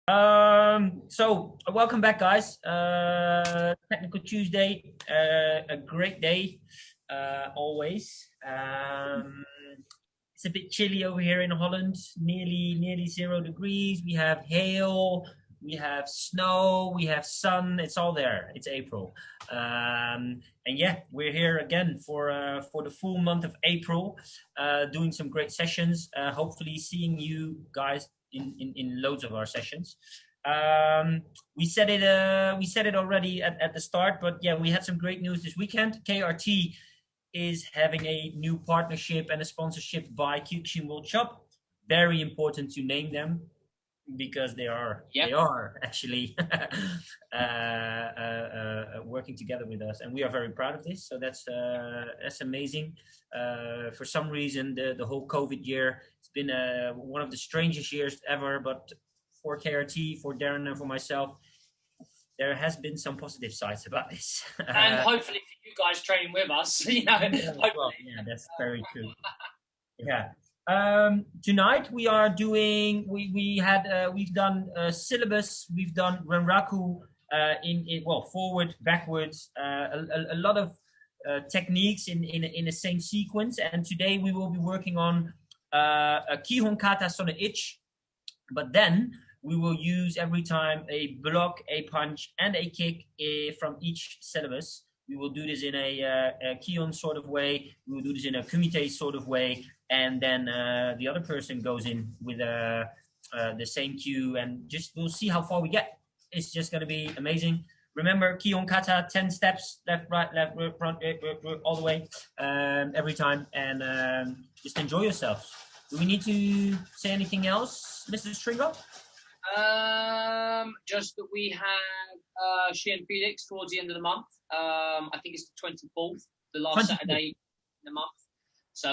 So welcome back, guys. Technical Tuesday, a great day, always. It's a bit chilly over here in Holland, nearly 0 degrees. We have hail, we have snow, we have sun. It's all there. It's April, and yeah, we're here again for the full month of April, doing some great sessions. Hopefully, seeing you guys in loads of our sessions. We said it already at the start, but yeah, we had some great news this weekend. KRT is having a new partnership and a sponsorship by Kyokushin World Shop. Very important to name them because they are actually working together with us, and we are very proud of this. So that's amazing. For some reason, the whole COVID year, it's been one of the strangest years ever, but for KRT, for Darren, and for myself, there has been some positive sides about this. And hopefully for you guys training with us, well, yeah, that's very true. Yeah. Tonight we are doing. We've done syllabus. We've done Renraku in forward, backwards. A lot of techniques in the same sequence. And today we will be working on a Kihon Kata Sona Ich, but then we will use every time a block, a punch, and a kick from each syllabus. We will do this in a Kihon sort of way. We will do this in a Kumite sort of way. And then the other person goes in with the same cue, and just we'll see how far we get. It's just going to be amazing. Remember, Kihon Kata, 10 steps, left, right, front, all the way, every time. And just enjoy yourselves. Do we need to say anything else, Mr. Stringer? Just that we have Sheehan Felix towards the end of the month. I think it's the 24th, the last 24th. Saturday in the month. So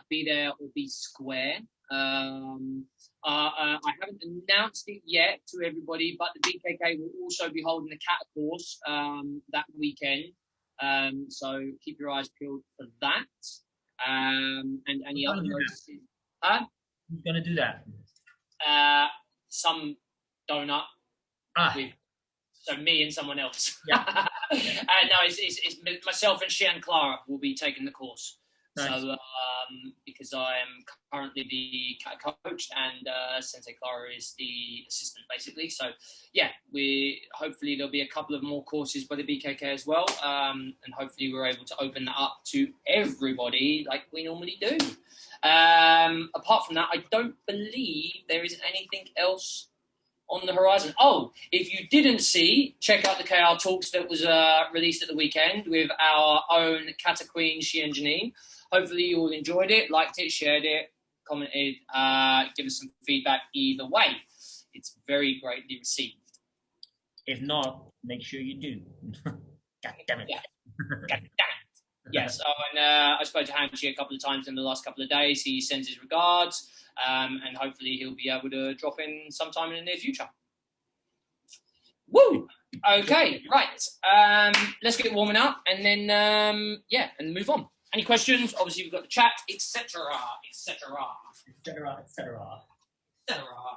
be there or be square. I haven't announced it yet to everybody, but the BKK will also be holding the Kata course that weekend. So keep your eyes peeled for that. And any other notices. Who's going to do that? Some donut. So me and someone else. Yeah. No, it's myself and Shian Clara will be taking the course. Nice. So because I am currently the kata coach and Sensei Clara is the assistant, basically. So yeah, hopefully there'll be a couple of more courses by the BKK as well, and hopefully we're able to open that up to everybody like we normally do. Apart from that, I don't believe there is anything else on the horizon. Oh, if you didn't see, check out the KR Talks that was released at the weekend with our own Kata Queen, Shian Janine. Hopefully you all enjoyed it, liked it, shared it, commented, give us some feedback either way. It's very greatly received. If not, make sure you do. God damn it. Yeah. God damn it. Yes, and I spoke to Hanchi a couple of times in the last couple of days. He sends his regards, and hopefully he'll be able to drop in sometime in the near future. Woo! Okay, right. Let's get warming up, and then and move on. Any questions? Obviously, we've got the chat, etc., etc., etc., etc.,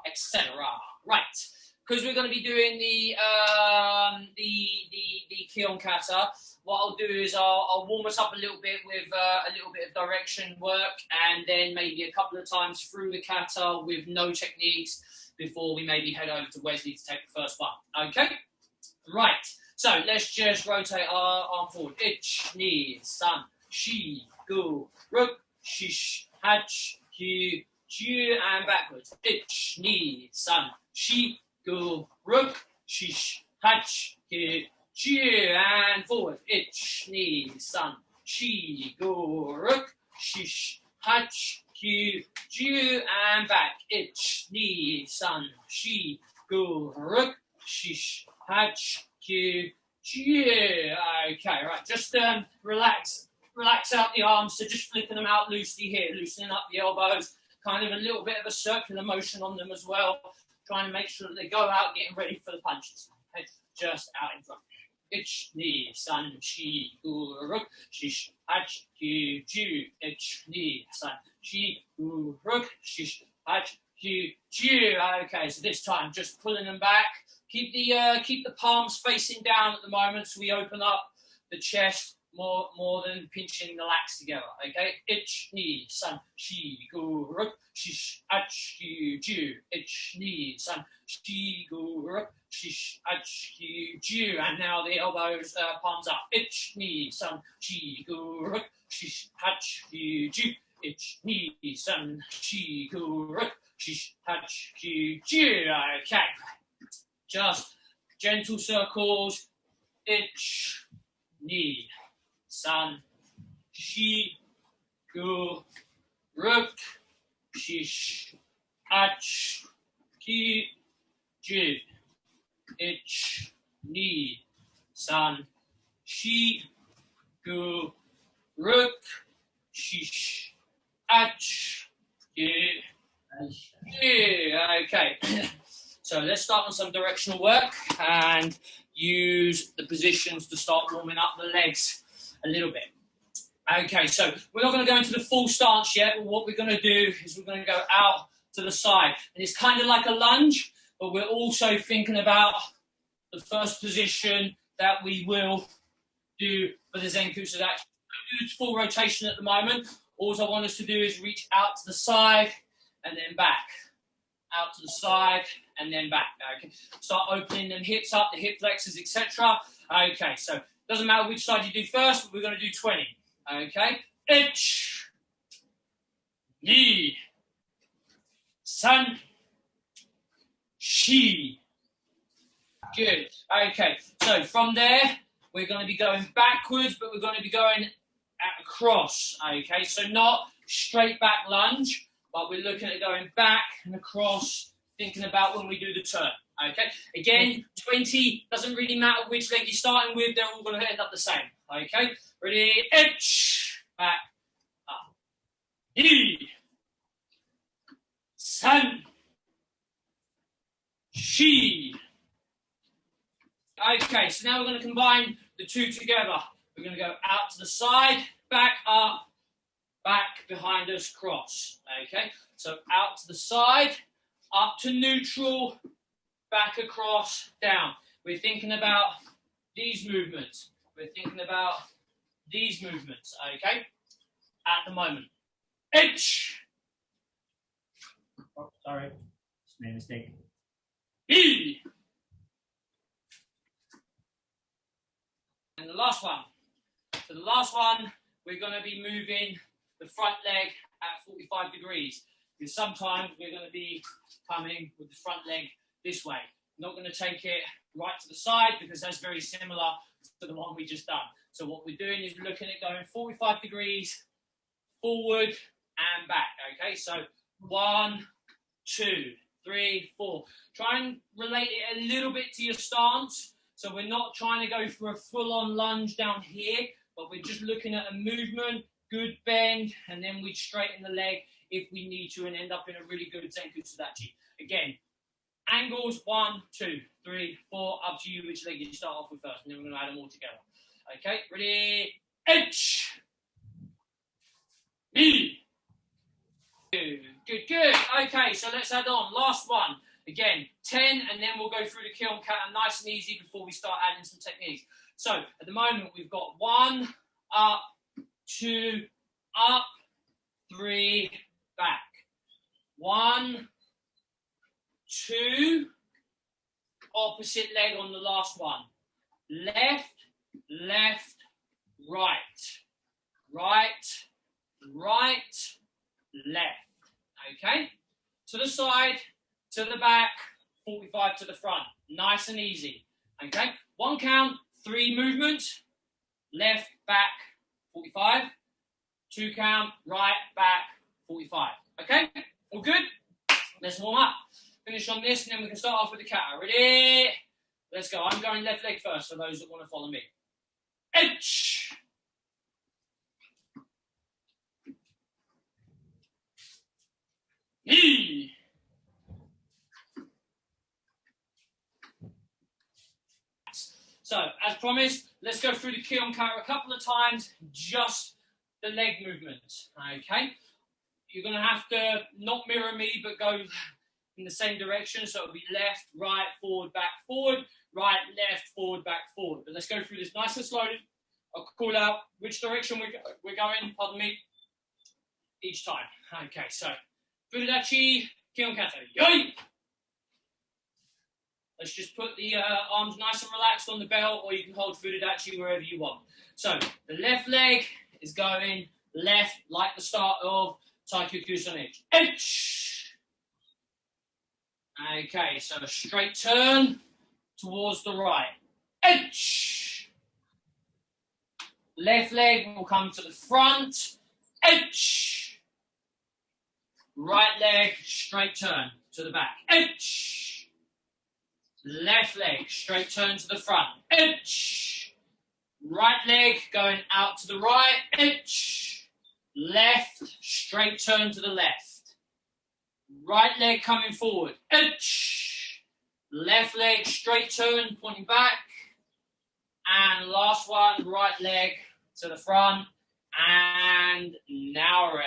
etc. Right, because we're going to be doing the Kihon Kata. What I'll do is I'll warm us up a little bit with a little bit of direction work, and then maybe a couple of times through the kata with no techniques before we maybe head over to Wesley to take the first one. Okay? Right. So let's just rotate our arm forward. Ich, ni, san, shi, gu, ruk, shish, hach, kyu, ju, and backwards. Ich, ni, san, shi, gu, ruk, shish, hach, kyu, ju, and forward. Ich, ni, san, shi, gu, ruk, shish, hach, kyu, ju, and back. Ich, ni, san, shi, gu, ruk, shish, hach, kyu, ju. Okay, right. Just relax out the arms. So just flipping them out loosely here, loosening up the elbows. Kind of a little bit of a circular motion on them as well. Trying to make sure that they go out, getting ready for the punches. Okay? Just out in front. Ich, ni, san, shi, gu, ruk, shish, hach, kyu, ju. Ich, ni, san, shi, gu, ruk, shish, hach, Ju, Ju. Okay, so this time just pulling them back. Keep the palms facing down at the moment, so we open up the chest more than pinching the lats together. Okay, ich ni san shi gu ruk shish ach ju. Ich ni san shi gu ruk shish ach ju. And now the elbows, palms up. Ich ni san shi gu ruk shish ach ju. Ich ni san shi gu ruk shish ach ju. Okay. Just gentle circles. Ich, ni, san, shi, gu, ruk, shish, ach, ki, ju. Ich, ni, san, shi, gu, ruk, shish, ach, ki, ju. Okay. So let's start on some directional work and use the positions to start warming up the legs a little bit. Okay, so we're not going to go into the full stance yet, but what we're going to do is we're going to go out to the side. And it's kind of like a lunge, but we're also thinking about the first position that we will do for the Zenkusu. That's full rotation at the moment. All I want us to do is reach out to the side and then back. Out to the side and then back. Okay, start opening them hips up, the hip flexors, etc. Okay, so doesn't matter which side you do first, but we're going to do 20. Okay, ich, ni, san, shi. Good. Okay, so from there we're going to be going backwards, but we're going to be going across. Okay, so not straight back lunge, but we're looking at going back and across, thinking about when we do the turn. Okay, again, 20, doesn't really matter which leg you're starting with, they're all going to end up the same. Okay, ready, ich, back, up, ni, san, shi. Okay, so now we're going to combine the two together. We're going to go out to the side, back, up, back, behind us, cross. Okay, so out to the side, up to neutral, back across, down. We're thinking about these movements. We're thinking about these movements, okay, at the moment. H. Oh, sorry, just made a mistake. E. And the last one. So the last one, we're going to be moving the front leg at 45 degrees. Because sometimes we're going to be coming with the front leg this way. Not going to take it right to the side because that's very similar to the one we just done. So what we're doing is looking at going 45 degrees forward and back. Okay, so 1, 2, 3, 4. Try and relate it a little bit to your stance. So we're not trying to go for a full-on lunge down here, but we're just looking at a movement, good bend, and then we straighten the leg if we need to and end up in a really good Zenkusu Dachi. Again, angles 1, 2, 3, 4, up to you which leg you start off with first, and then we're going to add them all together. Okay, ready? H. E. Good, good, good. Okay, so let's add on. Last one. Again, 10, and then we'll go through the Kihon Kata nice and easy before we start adding some techniques. So at the moment, we've got 1, up, 2, up, 3, back. 1, 2, opposite leg on the last one. Left, left, right. Right, right, left. Okay? To the side, to the back, 45 to the front. Nice and easy. Okay? 1 count, 3 movements. Left, back, 45. 2 count, right, back, 45. Okay? All good? Let's warm up. Finish on this, and then we can start off with the kata. Ready? Let's go. I'm going left leg first for those that want to follow me. H. E. So, as promised, let's go through the Kihon Kata a couple of times, just the leg movements, okay? you're going to have to not mirror me, but go in the same direction. So it'll be left, right, forward, right, left, forward, back, forward. But let's go through this nice and slowly. I'll call out which direction we're going, pardon me, each time. Okay, so Furudachi, Kihon Kata, yoi! Let's just put the arms nice and relaxed on the belt, or you can hold Furudachi wherever you want. So the left leg is going left, like the start of Taikyu Kusan H. Okay, so a straight turn towards the right. H. Left leg will come to the front. H. Right leg, straight turn to the back. H. Left leg, straight turn to the front. H. Right leg going out to the right. H. Left, straight turn to the left. Right leg coming forward. H. Left leg, straight turn, pointing back. And last one, right leg to the front. And Naore.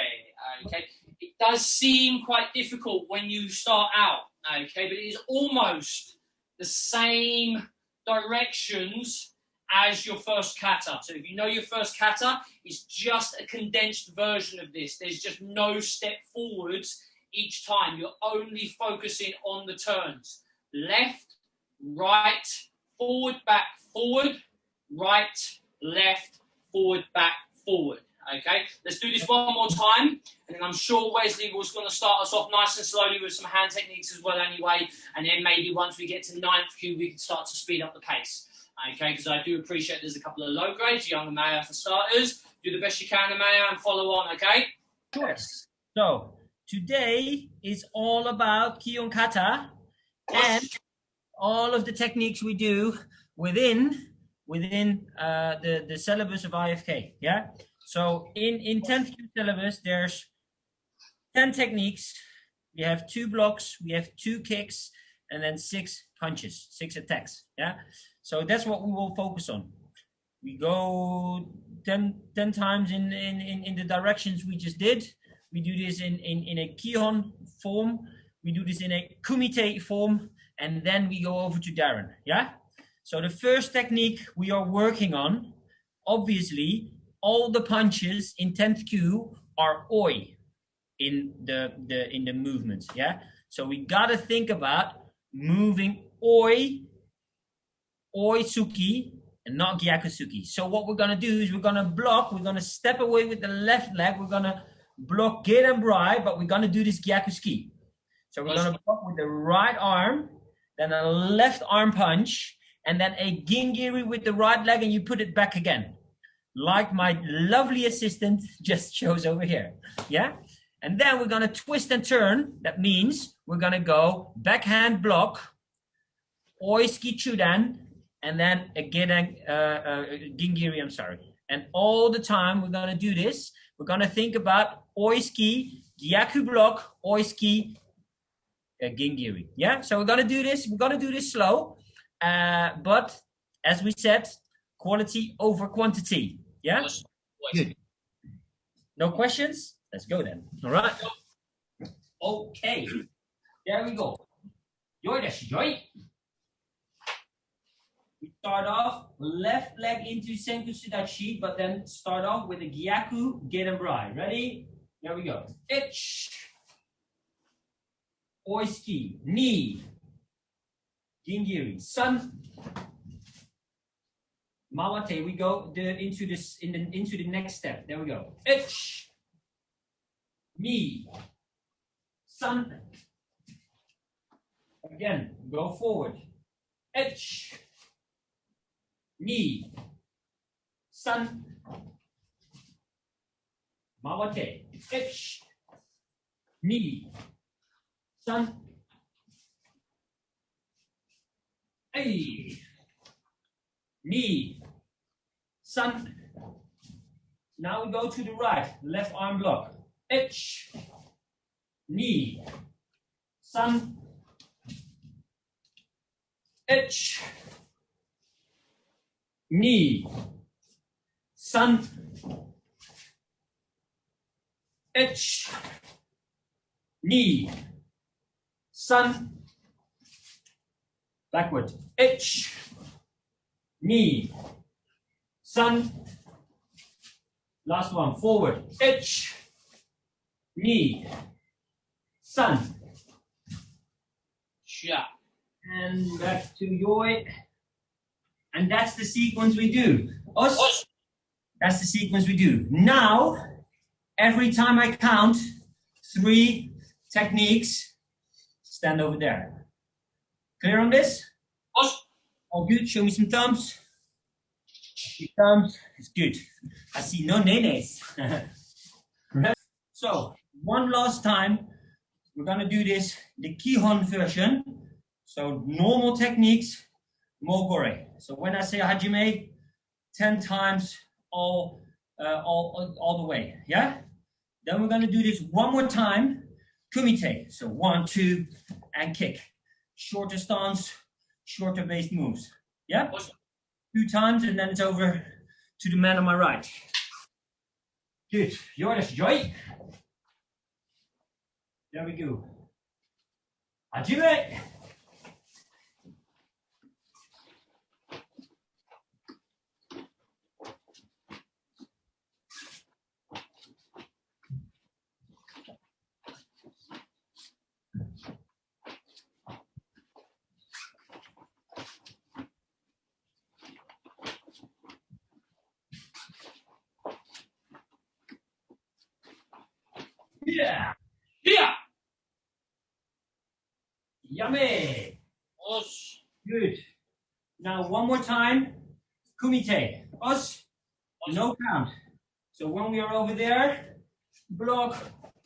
Okay. It does seem quite difficult when you start out. Okay, but it is almost the same directions as your first kata. So if you know your first kata, it's just a condensed version of this. There's just no step forwards each time. You're only focusing on the turns. Left, right, forward, back, forward, right, left, forward, back, forward. Okay, let's do this one more time, and then I'm sure Wesley was going to start us off nice and slowly with some hand techniques as well anyway, and then maybe once we get to 9th cue, we can start to speed up the pace. Okay, because I do appreciate there's a couple of low grades, young Amaya for starters. Do the best you can, Amaya, and follow on, okay? Yes. So today is all about Kihon Kata and all of the techniques we do within the syllabus of IFK. Yeah. So in 10th Q syllabus, there's 10 techniques. We have 2 blocks, we have 2 kicks, and then 6 punches, 6 attacks. Yeah. So that's what we will focus on. We go 10 times in the directions we just did. We do this in a Kihon form. We do this in a Kumite form, and then we go over to Darren. Yeah. So the first technique we are working on, obviously, all the punches in 10th Q are oi in the movements. Yeah. So we gotta think about moving oi suki, and not gyakusuki. So what we're gonna do is we're gonna block. We're gonna step away with the left leg. We're gonna block get and bri, but we're gonna do this gyakusuki. So we're gonna block with the right arm, then a left arm punch, and then a gingiri with the right leg, and you put it back again, like my lovely assistant just shows over here. Yeah, and then we're gonna twist and turn. That means we're gonna go backhand block, oiski chudan, and then a gingiri, I'm sorry. And all the time we're gonna do this, we're gonna think about oiski, gyaku block, oiski, gingiri. Yeah, so we're gonna do this slow, but as we said, quality over quantity. Yeah, good. No questions? Let's go then. All right. Okay, there we go. Yoi desu, yoi. We start off left leg into Senku Sudachi, but then start off with a Gyaku Gedenbrai. Ready? There we go. Ich. Oiski. Knee. Gingiri. Sun. Mawate. We go into the next step. There we go. Ich. Knee. Sun. Again. Go forward. Ich. Knee, sun, mawate, ich, knee, sun, ay, knee, sun. Now we go to the right, left arm block, ich, knee, sun, ich, knee, sun, Ich, Ni, San, backward. Ich, Ni, San. Last one, forward. Ich, Ni, San. Yeah. And back to Yoi. And that's the sequence we do. Os. That's the sequence we do. Now, every time I count 3 techniques, stand over there. Clear on this? Os. All good? Show me some thumbs. Thumbs. It's good. I see no nenes. So, one last time, we're going to do this, the Kihon version. So, normal techniques, mogore. So, when I say hajime, 10 times all the way. Yeah? Then we're going to do this one more time, kumite. So, 1, 2, and kick. Shorter stance, shorter based moves. Yeah? 2 times, and then it's over to the man on my right. Good. Joris, joy. There we go. Hajime. Yeah. Yeah. Yummy. Os. Good. Now one more time. Kumite. Us. No count. So when we are over there, block,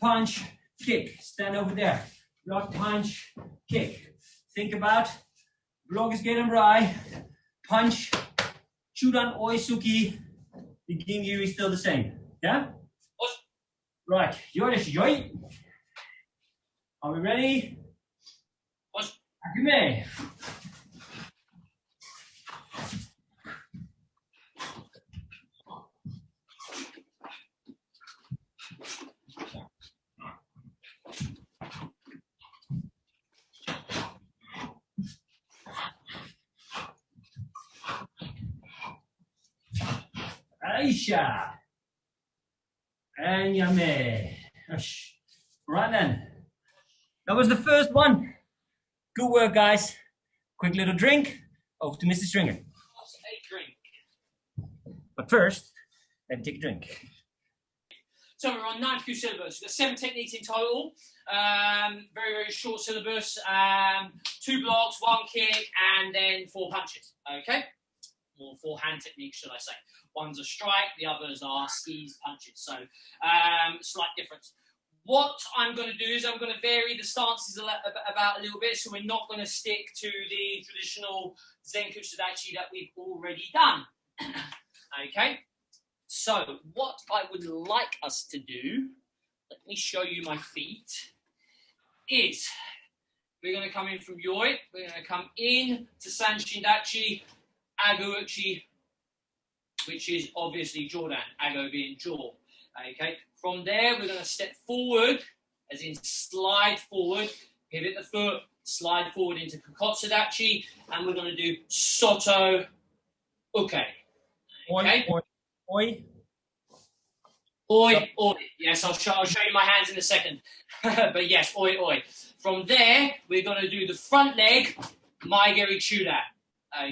punch, kick. Stand over there. Block, punch, kick. Think about block is getting right. Punch. Chudan oisuki. The gingyu is still the same. Yeah? Os. Right. Yoris, yoi. Are we ready? Os. Akume. Aisha. And Yame. Right then. That was the first one. Good work, guys. Quick little drink. Over to Mr. Stringer. A drink. But first, let me take a drink. So we're on 9th Q syllabus. We've got 7 techniques in total. Very, very short syllabus. 2 blocks, 1 kick, and then 4 punches. Okay? Or 4 hand techniques, should I say. One's a strike, the others are skis, punches. So, slight difference. What I'm going to do is I'm going to vary the stances about a little bit, so we're not going to stick to the traditional Zenku Sudachi that we've already done. Okay? So, what I would like us to do, let me show you my feet, is we're going to come in from Yoi, we're going to come in to Sanshindachi, Ago Uchi, which is obviously Jordan, Ago being jaw. Okay, from there we're going to step forward, as in slide forward, pivot the foot, slide forward into Kokotsudachi, and we're going to do Soto Uke. Okay? Oi, oi. Oi, oi. Yes, I'll show you my hands in a second. But yes, oi, oi. From there, we're going to do the front leg, Maigeri Chuda.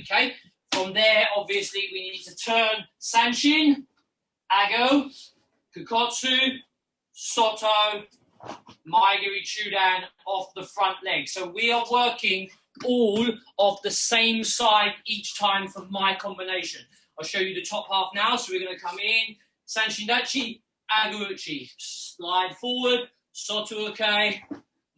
Okay? From there, obviously, we need to turn Sanshin, Ago, Kukotsu, Soto, Maigeri Chudan off the front leg. So we are working all of the same side each time for my combination. I'll show you the top half now. So we're going to come in, Sanshindachi, Ago Uchi, slide forward, Soto Uke,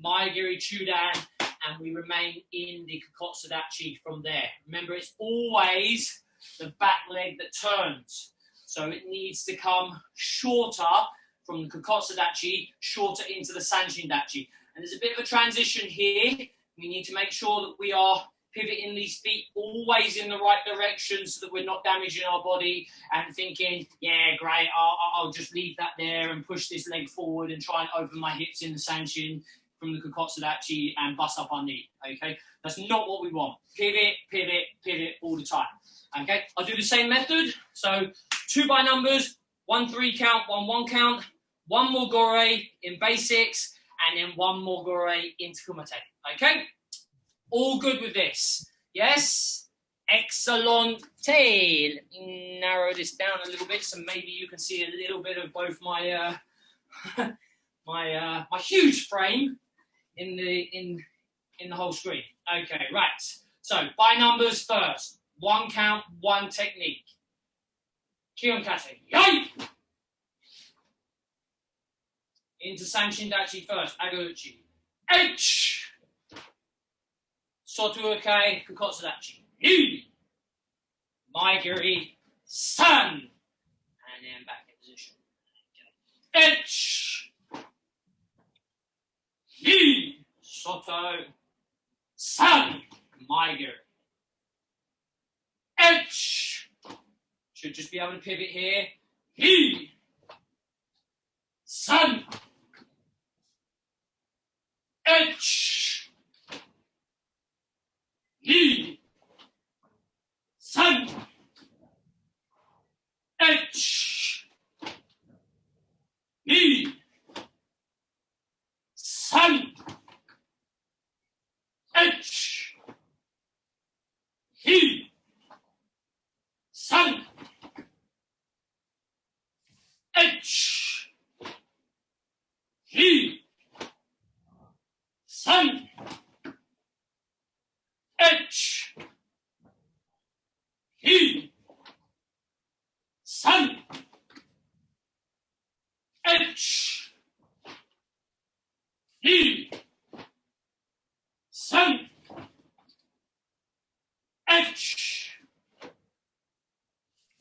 Maigeri Chudan, and we remain in the Kokotsudachi from there. Remember, it's always the back leg that turns. So it needs to come shorter from the Kokotsudachi, shorter into the Sanshindachi. And there's a bit of a transition here. We need to make sure that we are pivoting these feet always in the right direction so that we're not damaging our body and thinking, yeah, great, I'll just leave that there and push this leg forward and try and open my hips in the Sanshin from the Kokotsudachi and bust up our knee, okay? That's not what we want. Pivot, pivot, pivot all the time, okay? I'll do the same method. So 2 by numbers, 1-3 count, 1-1 count, 1 more gore in basics, and then 1 more gore into kumite, okay? All good with this? Yes? Excellent. Let me narrow this down a little bit so maybe you can see a little bit of both my my huge frame in the whole screen. Okay, right. So by numbers first. 1 count, 1 technique. Kihon Kata. Yai! Into Sanshin Dachi first. Agauchi. H. Sotuokai Kokotsudachi. Ni. Maigiri. San. And then back in position. Okay. H. Ni. Soto. San. Maigiri. H. Should just be able to pivot here. Ni. San. H. Ni. San. H. Ni. San. H. Ni. San. H. Ni. San. H. Ni. San. H. Ni. San. H.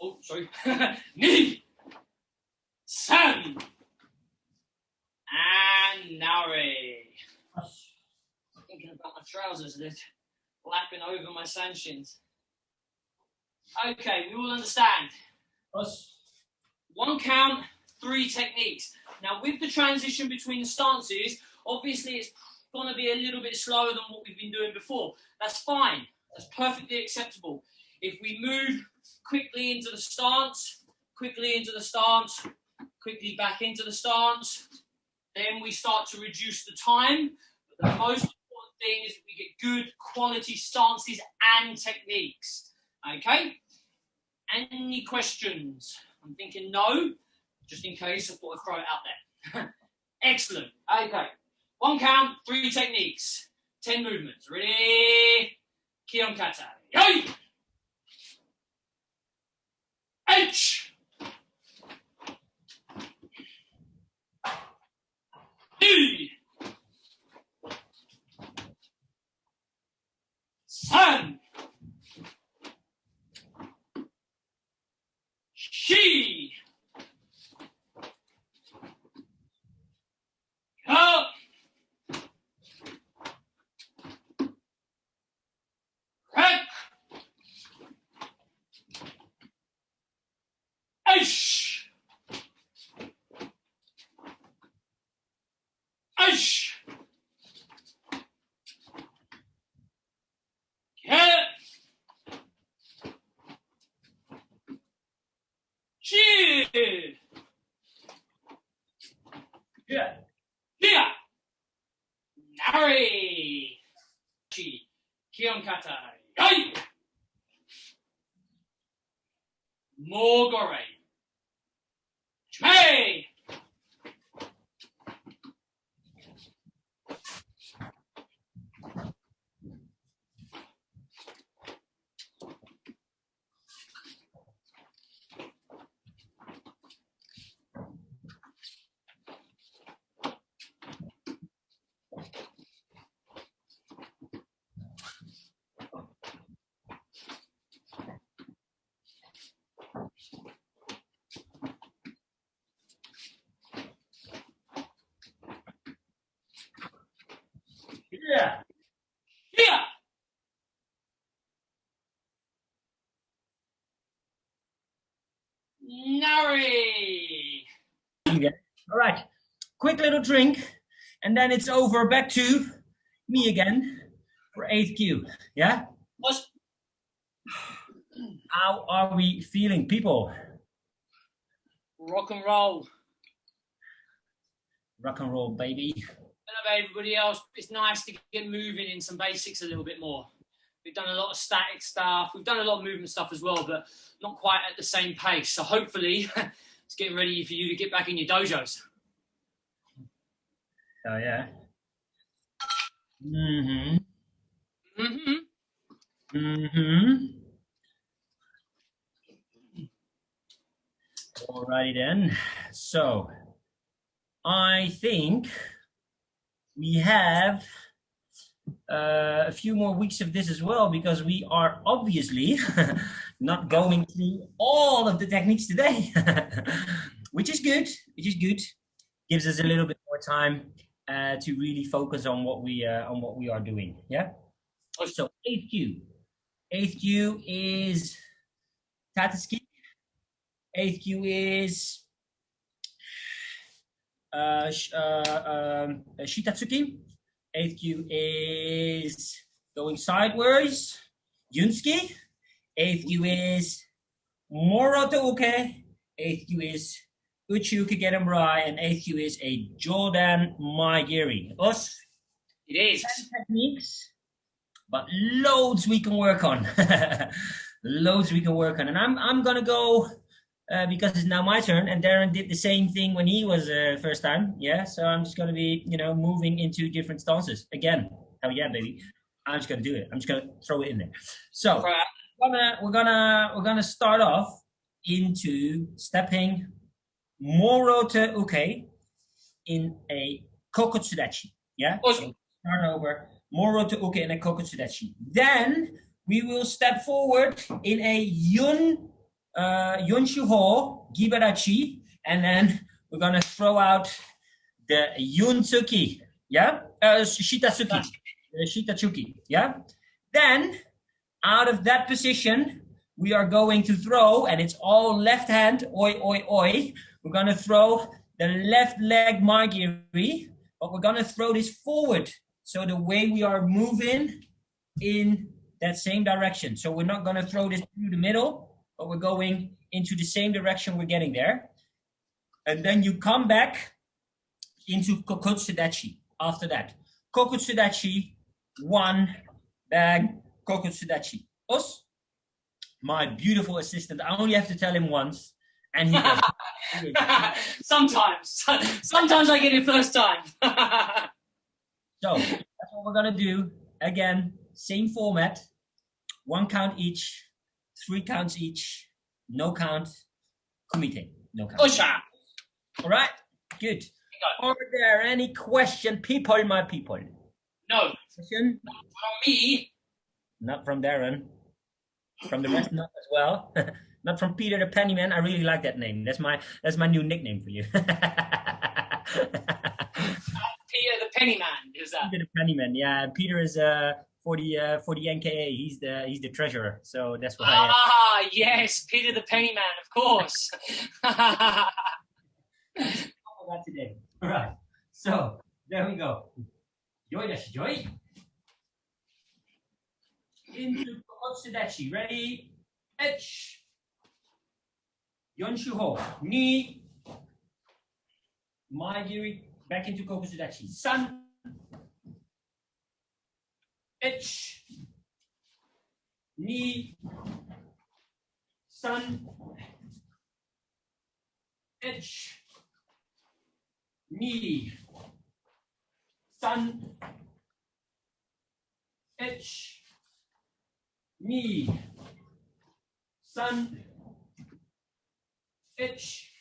Oh, sorry. Ni. San. And Nare. Thinking about my trousers, they're lapping over my Sanshins. Okay, we all understand. 1 count, 3 techniques. Now, with the transition between the stances, obviously it's going to be a little bit slower than what we've been doing before. That's fine. That's perfectly acceptable. If we move quickly into the stance, quickly into the stance, quickly back into the stance, then we start to reduce the time. But the most important thing is that we get good quality stances and techniques. Okay? Any questions? I'm thinking no, just in case I thought I'd throw it out there. Excellent. Okay. 1 count, 3 techniques, 10 movements. Ready? Kihon Kata. Yay! H. Ni. San. Shi. Ka. Rek. Ish. Ish. Get. Chi. Yeah. Yeah. Nari. Chi. Kihon Kata. Yai. Mogore. Chmei. Yeah. Yeah. Nari. All right, quick little drink, and then it's over. Back to me again for 8Q. Yeah? What's How are we feeling, people? rock and roll? Rock and roll, baby. I don't know about everybody else, but it's nice to get moving in some basics a little bit more. We've done a lot of static stuff. We've done a lot of movement stuff as well, but not quite at the same pace. So hopefully it's getting ready for you to get back in your dojos. Oh, yeah. Mm-hmm. Mm-hmm. Mm-hmm. Alrighty then. So I think we have a few more weeks of this as well, because we are obviously not going through all of the techniques today, which is good. Gives us a little bit more time to really focus on what we are doing. Yeah. So 8Q is Tatsuki. 8Q is Shitatsuki. 8Q is going sideways, Yunsuki. 8Q is Moroto Uke. 8Q is Uchi Uke Gerenbrai. And 8Q is a Jordan Maigiri. Us. It is. 10 techniques, but loads we can work on. Loads we can work on. And I'm going to go, because it's now my turn, and Darren did the same thing when he was first time. Yeah, so I'm just going to be, moving into different stances again. Oh yeah, baby. I'm just going to do it. I'm just going to throw it in there. So we're gonna start off into stepping Moroto Uke in a Kokotsudachi. Yeah. Awesome. So start over Moroto Uke in a Kokotsudachi. Then we will step forward in a Yunshuho Gibarachi, and then we're gonna throw out the Yunsuki, yeah, Shitatsuki, yeah. Then out of that position, we are going to throw, and it's all left hand, oi, oi, oi. We're gonna throw the left leg Maigiri, but we're gonna throw this forward. So the way we are moving in that same direction. So we're not gonna throw this through the middle, but we're going into the same direction we're getting there. And then you come back into Kokotsudachi after that. Kokotsudachi, one, bag, Kokotsudachi. Us, my beautiful assistant, I only have to tell him once, and he does. Sometimes I get it first time. So that's what we're gonna do. Again, same format, 1 count each, 3 counts each, no count, kumite, no count. Osha. All right, good. Are there any question, people, my people? No. Question? From me. Not from Darren. From the rest, not as well. Not from Peter the Pennyman. I really like that name. That's my new nickname for you. Peter the Pennyman, is that? Peter the Pennyman. Yeah, Peter is for the NKA. He's the treasurer. So that's why. Yes, Peter the Pennyman, of course. That today. All right. So there we go. Joy dashi joy. Into Kokotsudachi. Ready? H. Yonshuho. Ni. Maigiri. Back into Kokotsudachi. San. H. Ni. San. H. Ni. San. H. Ni. San. H.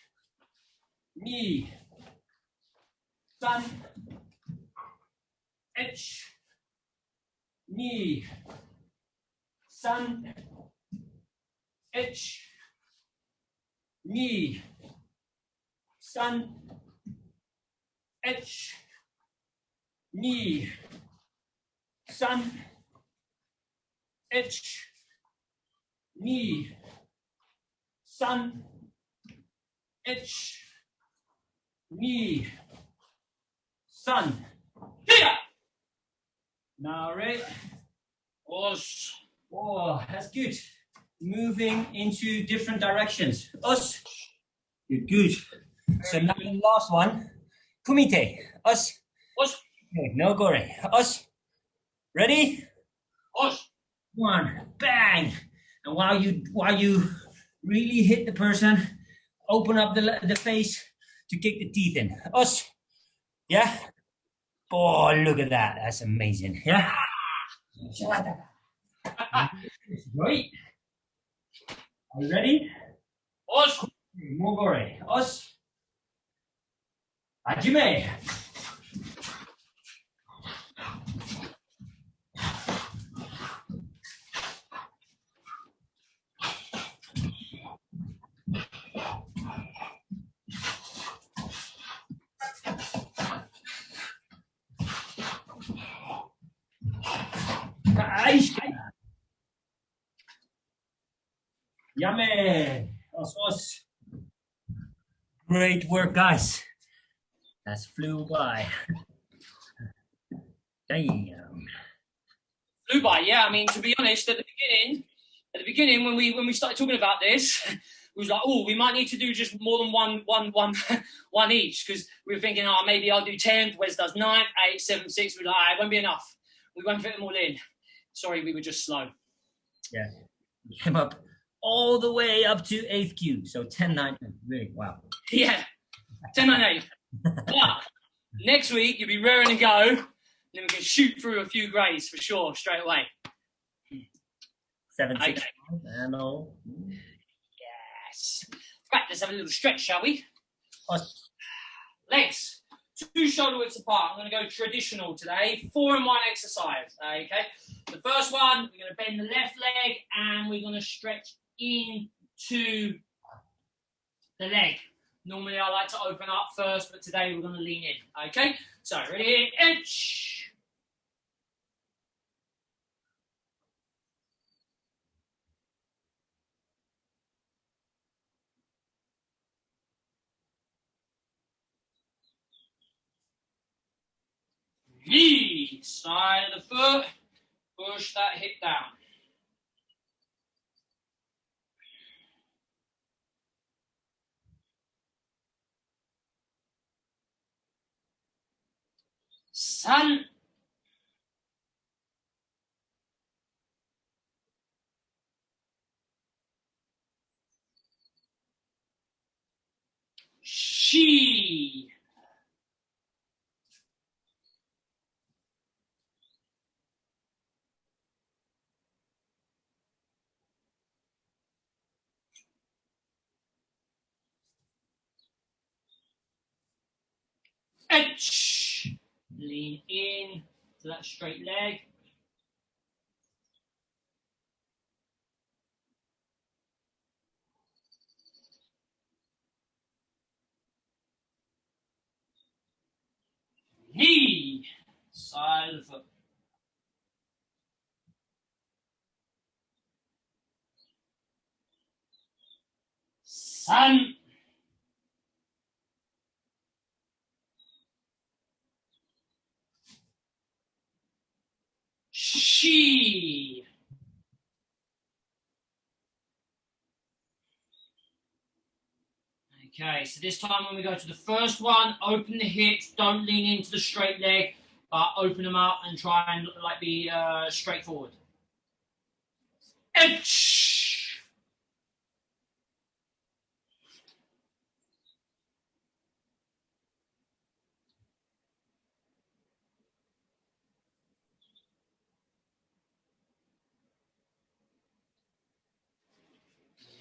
Ni. San. H. Ni. San. H. Ni. San. H. Ni. San. H. Ni. San. H, knee, sun. Here. Now, right. Us. Oh, that's good. Moving into different directions. Us. Good, good. So now the last one. Kumite. Us. Us. Okay, no gore. Us. Ready? Us. One. Bang. And while you really hit the person, open up the face to kick the teeth in. Us. Yeah. Oh, look at that. That's amazing. Yeah. Right. Are you ready? Us. Mogore. Us. Hajime. Yummy. Us. Great work, guys. That flew by. Damn. Flew by. Yeah. I mean, to be honest, at the beginning, when we started talking about this, we was like, oh, we might need to do just more than one each, because we were thinking, oh, maybe I'll do 10th, Wes does 9th, 8th, 7th, 6th. We're like, it won't be enough. We won't fit them all in. Sorry, we were just slow. Yeah. We came up all the way up to 8th Q. So 10, 9, 10. Really, wow. Yeah. 10, 9, 8. But next week, you'll be raring to go. And then we can shoot through a few grades for sure, straight away. 7, 6, Okay. and all. Yes. Right, let's have a little stretch, shall we? Us. Legs, 2 shoulder widths apart. I'm going to go traditional today, 4-in-1 exercise. Okay. The first one, we're going to bend the left leg and we're going to stretch into the leg. Normally I like to open up first, but today we're going to lean in. Okay. So ready, edge. Knee, side of the foot, push that hip down. Sun. She. Edge. Lean in to that straight leg. Knee, side of the foot. Sun. She. Okay, so this time when we go to the first one, open the hips, don't lean into the straight leg, but open them up and try and like be straightforward. Edge.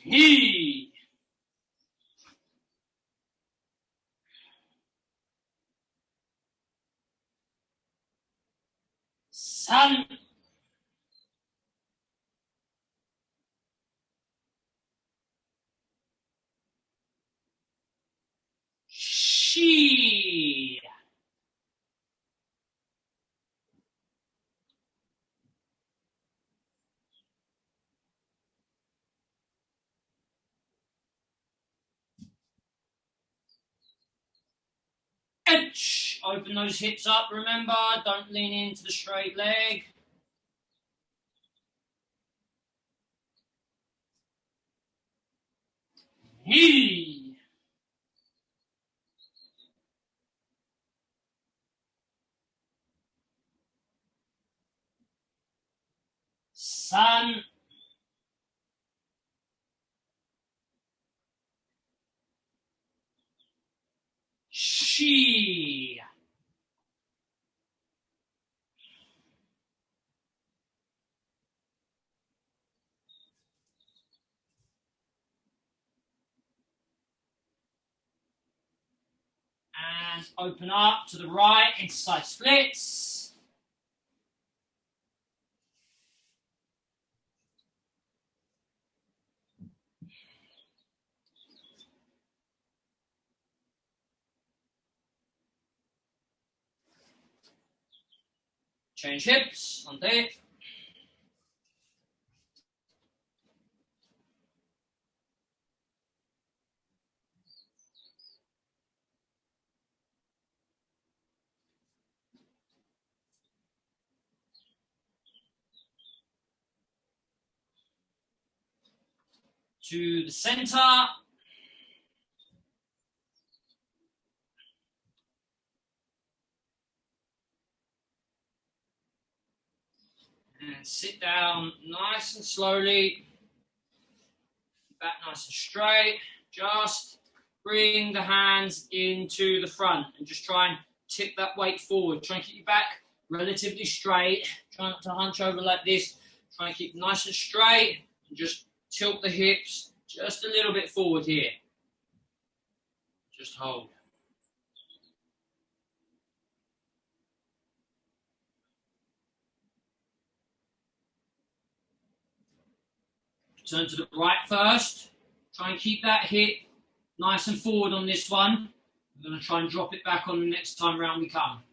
Knee. Sun. She. Stretch. Open those hips up, remember. Don't lean into the straight leg. He. San. Shi. And open up to the right into side splits. Change hips on there. To the center. And sit down nice and slowly. Back nice and straight. Just bring the hands into the front and just try and tip that weight forward. Try and keep your back relatively straight. Try not to hunch over like this. Try and keep nice and straight and just tilt the hips just a little bit forward here. Just hold. Turn to the right first. Try and keep that hip nice and forward on this one. We're going to try and drop it back on the next time round we come.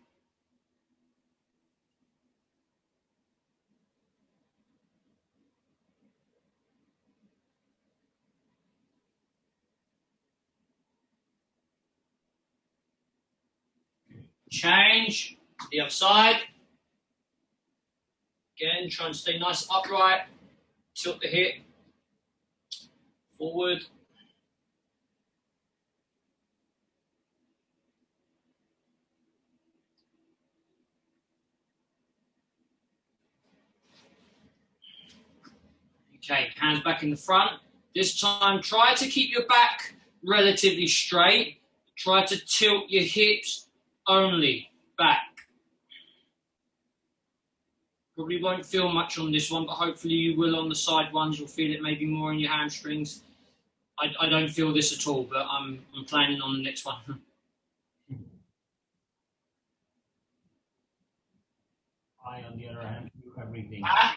Change the other side. Again, try and stay nice and upright. Tilt the hip forward. Okay, hands back in the front. This time, try to keep your back relatively straight. Try to tilt your hips only back. Probably won't feel much on this one, but hopefully you will on the side ones. You'll feel it maybe more in your hamstrings. I don't feel this at all, but I'm planning on the next one. I, on the other hand, feel everything. I,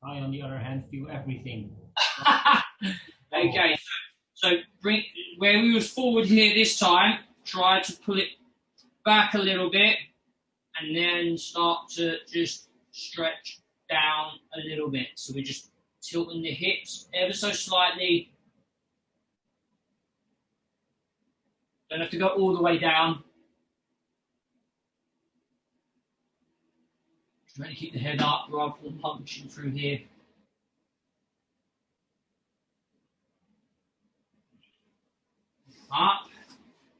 on the other hand, feel everything. Okay, so bring where we was forward here this time. Try to pull it back a little bit, and then start to just stretch down a little bit. So we're just tilting the hips ever so slightly. Don't have to go all the way down. Trying to keep the head up rather than punching through here. Up,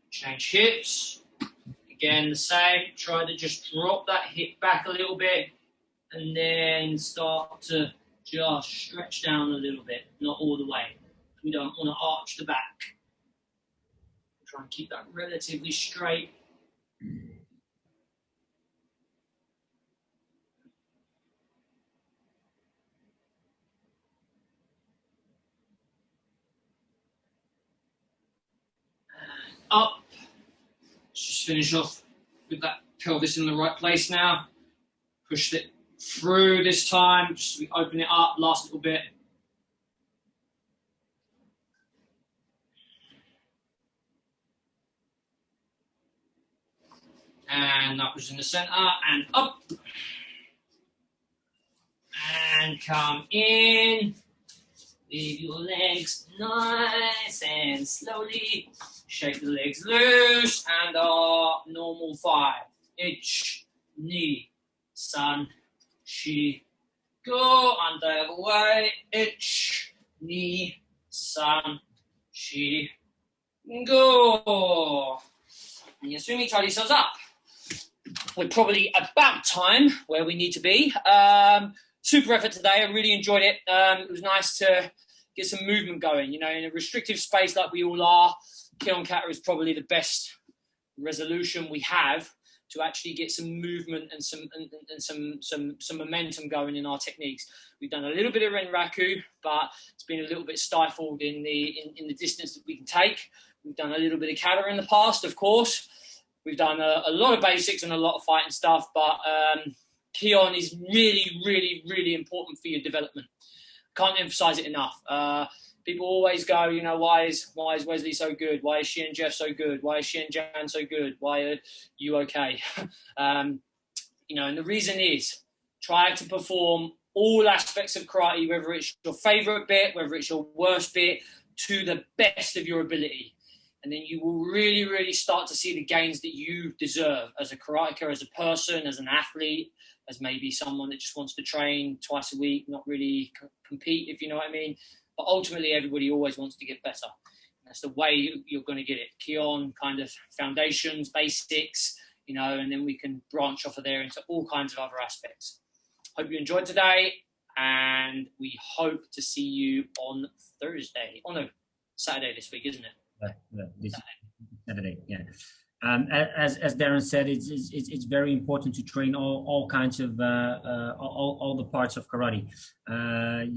change hips. Again, the same. Try to just drop that hip back a little bit and then start to just stretch down a little bit, not all the way. We don't want to arch the back. Try and keep that relatively straight. Up. Let's just finish off with that pelvis in the right place now. Push it through this time. Just we open it up, last little bit. And knuckles in the center and up. And come in. Leave your legs nice and slowly. Shake the legs loose and our normal 5. Ich, ni, san, shi, go. And the other way. Ich, ni, san, shi, go. And Yasumi, tidy yourselves up. We're probably about time where we need to be. Super effort today. I really enjoyed it. It was nice to get some movement going. You know, in a restrictive space like we all are, Kihon Kata is probably the best resolution we have to actually get some movement and some momentum going in our techniques. We've done a little bit of Renraku, but it's been a little bit stifled in the distance that we can take. We've done a little bit of Kata in the past, of course. We've done a lot of basics and a lot of fighting stuff, but Kihon is really, really, really important for your development. Can't emphasize it enough. People always go, you know, why is Wesley so good? Why is she and Jeff so good? Why is she and Jan so good? Why are you okay? You know, and the reason is try to perform all aspects of karate, whether it's your favorite bit, whether it's your worst bit, to the best of your ability. And then you will really, really start to see the gains that you deserve as a karateka, as a person, as an athlete, as maybe someone that just wants to train twice a week, not really compete, if you know what I mean. But ultimately, everybody always wants to get better. That's the way you're going to get it. Kihon, kind of foundations, basics, you know, and then we can branch off of there into all kinds of other aspects. Hope you enjoyed today, and we hope to see you on Thursday. Oh, no, Saturday this week, isn't it? This Saturday, yeah. As Darren said, it's very important to train all kinds of all the parts of karate.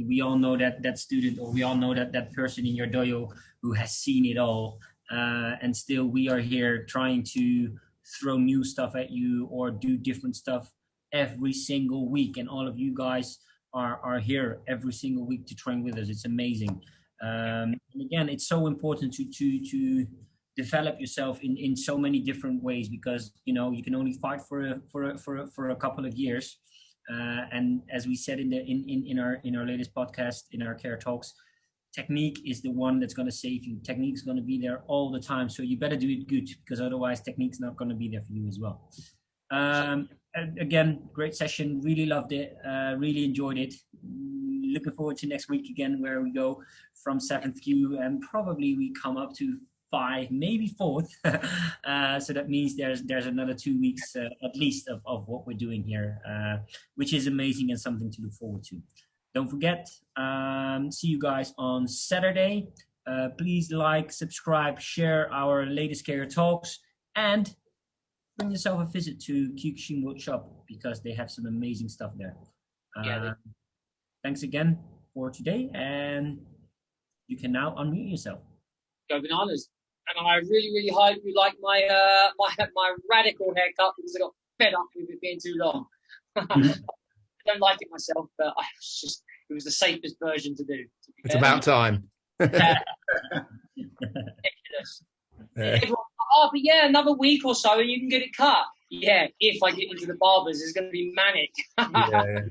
We all know that student, or we all know that person in your dojo who has seen it all, and still we are here trying to throw new stuff at you or do different stuff every single week, and all of you guys are here every single week to train with us. It's amazing. And again, it's so important to develop yourself in so many different ways, because you know you can only fight for a couple of years. And as we said in our latest podcast, in our Care Talks, technique is the one that's going to save you. Technique's going to be there all the time, so you better do it good, because otherwise technique's not going to be there for you as well. And again, great session. Really loved it. Really enjoyed it. Looking forward to next week again, where we go from 7th Q and probably we come up to 5, maybe 4th. So that means there's another 2 weeks at least of what we're doing here, which is amazing and something to look forward to. Don't forget, see you guys on Saturday. Please like, subscribe, share our latest Care Talks, and bring yourself a visit to Kyokushin Workshop, because they have some amazing stuff there. Thanks again for today, and you can now unmute yourself. Go bananas. And I really, really hope you like my my radical haircut, because I got fed up with it being too long. I don't like it myself, but it was the safest version to do. It's about time. Ridiculous. Everyone, oh, but yeah, another week or so and you can get it cut. Yeah, if I get into the barbers, it's going to be manic. Yeah.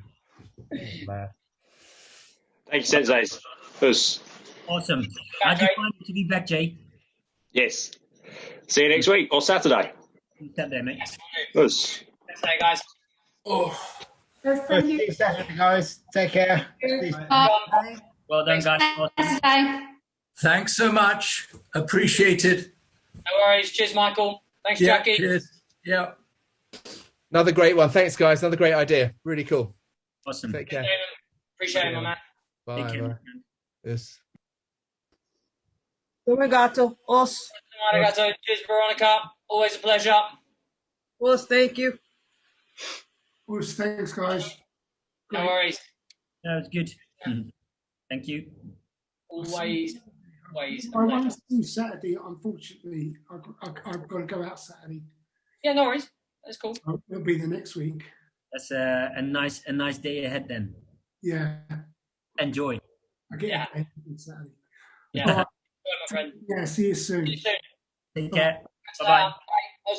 Thank you, senseis. Awesome. How'd you find it to be back, Jay? Yes. See you next week or Saturday. Saturday, mate. Us. Thanks, guys. Oh. Thank you, Saturday, guys. Take care. Bye. Well done, guys. Awesome. Thanks so much. Appreciate it. No worries. Cheers, Michael. Thanks, Yeah, Jackie. cheers. Yeah. Another great one. Thanks, guys. Another great idea. Really cool. Awesome. Take care. Appreciate it, my man. Bye. Take care. Bye. Yes. Obrigado. Os. Arigato. Cheers, Veronica. Always a pleasure. Os, thank you. Well, thanks, guys. No worries. That was good. Thank you. Always. I want to do Saturday. Unfortunately, I've got to go out Saturday. Yeah, no worries. That's cool. It'll be the next week. That's a nice day ahead then. Yeah. Enjoy. I get Yeah. it on Saturday. Yeah. Bye, my friend. Yeah, see you soon. See you soon. Take care. Bye. Bye.